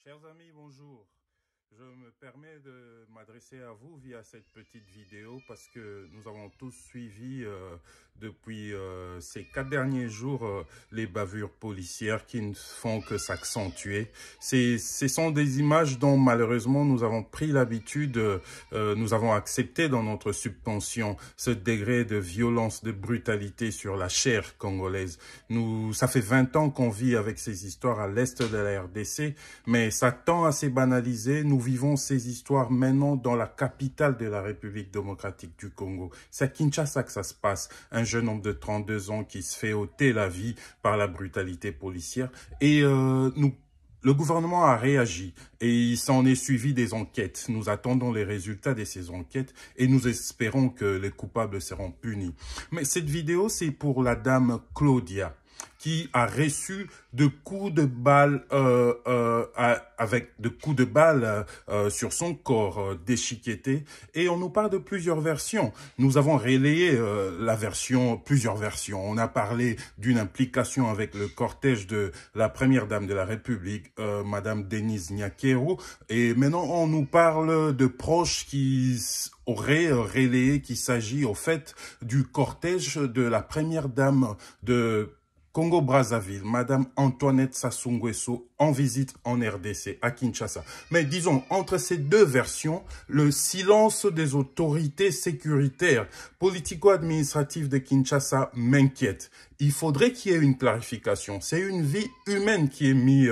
Chers amis, bonjour. Je me permets de m'adresser à vous via cette petite vidéo parce que nous avons tous suivi depuis ces 4 derniers jours les bavures policières qui ne font que s'accentuer. Ce sont des images dont malheureusement nous avons pris l'habitude, nous avons accepté dans notre subconscient ce degré de violence, de brutalité sur la chair congolaise. Ça fait 20 ans qu'on vit avec ces histoires à l'est de la RDC, mais ça tend à se banaliser. Nous vivons ces histoires maintenant dans la capitale de la République démocratique du Congo. C'est à Kinshasa que ça se passe. Un jeune homme de 32 ans qui se fait ôter la vie par la brutalité policière. Et le gouvernement a réagi et il s'en est suivi des enquêtes. Nous attendons les résultats de ces enquêtes et nous espérons que les coupables seront punis. Mais cette vidéo, c'est pour la dame Claudia, qui a reçu de coups de balle sur son corps déchiqueté. Et on nous parle de plusieurs versions. Nous avons relayé plusieurs versions. On a parlé d'une implication avec le cortège de la première dame de la République, Madame Denise Nyakero. Et maintenant, on nous parle de proches qui auraient relayé qu'il s'agit au fait du cortège de la première dame de Congo-Brazzaville, Madame Antoinette Sassou Nguesso, en visite en RDC, à Kinshasa. Mais disons, entre ces deux versions, le silence des autorités sécuritaires, politico-administratives de Kinshasa m'inquiète. Il faudrait qu'il y ait une clarification. C'est une vie humaine qui est mise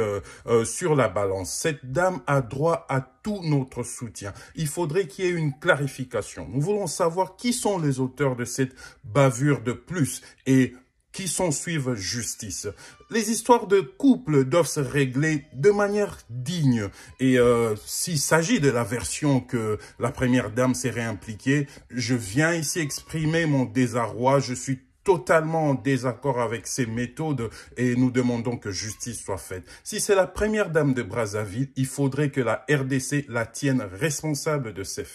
sur la balance. Cette dame a droit à tout notre soutien. Il faudrait qu'il y ait une clarification. Nous voulons savoir qui sont les auteurs de cette bavure de plus et qui s'en suivent justice. Les histoires de couple doivent se régler de manière digne. Et s'il s'agit de la version que la première dame s'est réimpliquée, je viens ici exprimer mon désarroi. Je suis totalement en désaccord avec ces méthodes et nous demandons que justice soit faite. Si c'est la première dame de Brazzaville, il faudrait que la RDC la tienne responsable de ces faits.